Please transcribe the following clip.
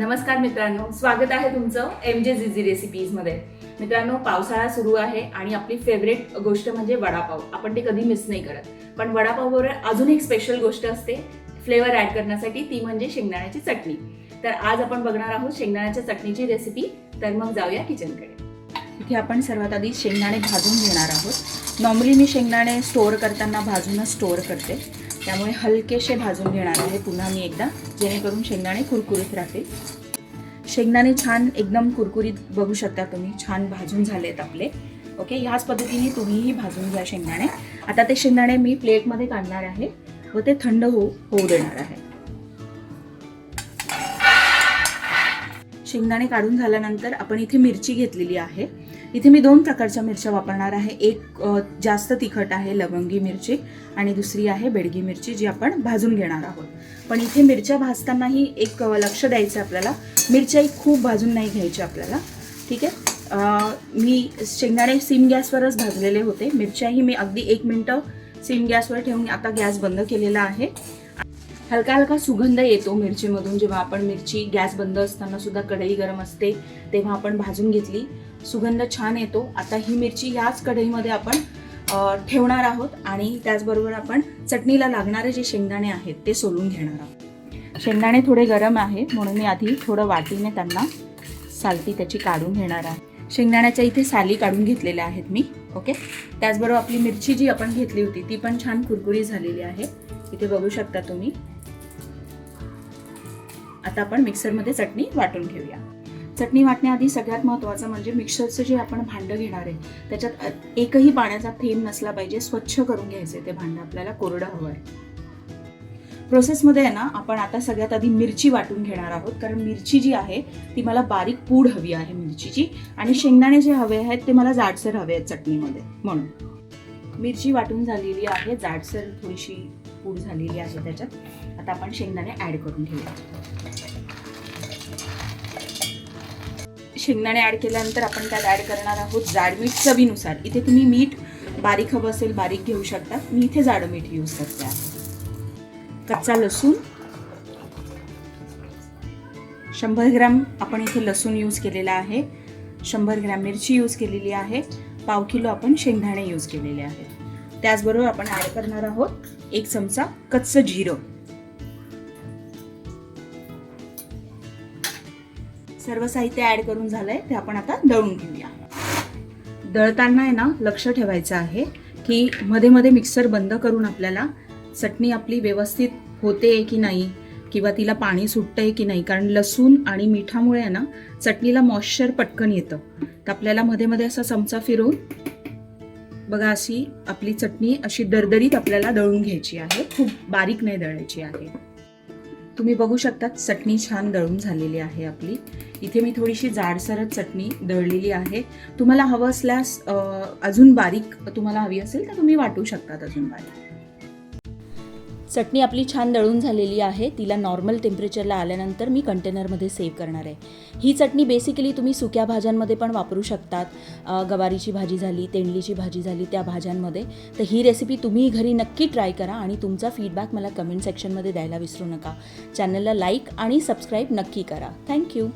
नमस्कार मित्रांनो, स्वागत आहे तुमचं MJ झिझी रेसिपीजमध्ये। मित्रांनो, पावसाळा सुरू आहे आणि आपली फेवरेट गोष्ट म्हणजे वडापाव। आपण ते कधी मिस नाही करत, पण वडापाववर अजून एक स्पेशल गोष्ट असते फ्लेवर ॲड करण्यासाठी, ती म्हणजे शेंगदाण्याची चटणी। तर आज आपण बघणार आहोत शेंगदाण्याच्या चटणीची रेसिपी। तर मग जाऊया किचनकडे। इथे आपण सर्वात आधी शेंगदाणे भाजून घेणार आहोत। नॉर्मली मी शेंगदाणे स्टोअर करताना भाजूनच स्टोअर करते, त्यामुळे हलकेसे भाजून घेणार आहे पुन्हा मी एकदा, जेणेकरून शेंगदाणे कुरकुरीत राहतील। शेंगदाणे छान एकदम कुरकुरीत बघू शकता तुम्ही, छान भाजून झालेत आपले। ओके, ह्याच पद्धतीने तुम्हीही भाजून घ्या शेंगदाणे। आता ते शेंगदाणे मी प्लेटमध्ये काढणार आहे व ते थंड होऊ देणार आहे। शेंगदाणे काढून झाल्यानंतर आपण इथे मिरची घेतलेली आहे। इथे मी दोन प्रकारच्या मिरच्या वापरणार आहे। एक जास्त तिखट आहे लवंगी मिरची, आणि दुसरी आहे बेडगी मिरची, जी आपण भाजून घेणार आहोत। पण इथे मिरच्या भाजतानाही एक लक्ष द्यायचं आपल्याला, मिरच्याही खूप भाजून नाही घ्यायच्या आपल्याला, ठीक आहे। मी शेंगदाणे सिम गॅसवरच भाजलेले होते, मिरच्याही मी अगदी 1 मिनिट सिम गॅसवर ठेवून आता गॅस बंद केलेला आहे। हलका हलका सुगंध येतो मिरचीमधून, जेव्हा आपण मिरची गॅस बंद असताना सुद्धा कढई गरम असते तेव्हा आपण भाजून घेतली, सुगंध छान येतो। आता ही मिरची याच कढईमध्ये आपण ठेवणार आहोत आणि त्याचबरोबर आपण चटणीला लागणारे जे शेंगदाणे आहेत ते सोलून घेणार आहोत। शेंगदाणे थोडे गरम आहे म्हणून मी आधी थोडं वाटीने त्यांना सालटी त्याची काढून घेणार आहे। शेंगदाण्याच्या इथे साली काढून घेतलेल्या आहेत मी। ओके, त्याचबरोबर आपली मिरची जी आपण घेतली होती ती पण छान कुरकुरी झालेली आहे, इथे बघू शकता तुम्ही। आता आपण मिक्सरमध्ये चटणी वाटून घेऊया। चटणी वाटण्याआधी सगळ्यात महत्त्वाचं म्हणजे मिक्सरचं जे आपण भांडं घेणार आहे त्याच्यात एकही पाण्याचा थेंब नसला पाहिजे, स्वच्छ करून घ्यायचे ते भांडं, आपल्याला कोरडं हवं आहे। प्रोसेसमध्ये आहे ना, आपण आता सगळ्यात आधी मिरची वाटून घेणार आहोत, कारण मिरची जी आहे ती मला बारीक पूड हवी आहे मिरचीची, आणि शेंगदाणे जे हवे आहेत ते मला जाडसर हवे आहेत चटणीमध्ये, म्हणून मिरची वाटून झालेली आहे, जाडसर थोडीशी पूड झालेली आहे त्याच्यात। आता आपण शेंगदाणे ॲड करून घेऊया। शेंगदाणे ॲड केल्यानंतर आपण त्यात ॲड करणार आहोत जाड मीठ चवीनुसार। इथे तुम्ही मीठ बारीक हवं असेल बारीक घेऊ शकता, मी इथे जाड मीठ यूज करते आहे। कच्चा लसूण 100 ग्रॅम आपण इथे लसूण यूज केलेला आहे, 100 ग्रॅम मिरची यूज केलेली आहे, पाव किलो आपण शेंगदाणे यूज केलेले आहेत। त्याचबरोबर आपण ॲड करणार आहोत 1 चमचा कच्चं जिरं। सर्व साहित्य ॲड करून झालंय, ते आपण आता दळून घेऊया। दळताना आहे ना लक्ष ठेवायचं आहे की मध्ये मध्ये मिक्सर बंद करून आपल्याला चटणी आपली व्यवस्थित होते की नाही, किंवा तिला पाणी सुटतंय की नाही, कारण लसूण आणि मिठामुळे आहे ना चटणीला मॉइश्चर पटकन येतं। तर आपल्याला मध्ये मध्ये असा चमचा फिरवून बघा, अशी आपली चटणी अशी दरदरीत आपल्याला दळून घ्यायची आहे, खूप बारीक नाही दळायची आहे। तुम्ही बघू शकता चटणी छान दळून झालेली आहे आपली। इथे मी थोडीशी जाडसरच चटणी दळलेली आहे। तुम्हाला हवं असल्यास अजून बारीक तुम्हाला हवी असेल तर तुम्ही वाटू शकतात अजून बारीक। चटणी आपली छान दळून झालेली आहे, तिला नॉर्मल टेम्परेचरला आल्यानंतर मी कंटेनरमध्ये सेव्ह करणार आहे। ही चटणी बेसिकली तुम्ही सुक्या भाज्यांमध्ये पण वापरू शकतात, गवारीची भाजी झाली, तेंडलीची भाजी झाली, त्या भाज्यांमध्ये। तर ही रेसिपी तुम्ही घरी नक्की ट्राय करा आणि तुमचा फीडबॅक मला कमेंट सेक्शनमध्ये द्यायला विसरू नका। चॅनलला लाईक आणि सबस्क्राईब नक्की करा। थँक्यू।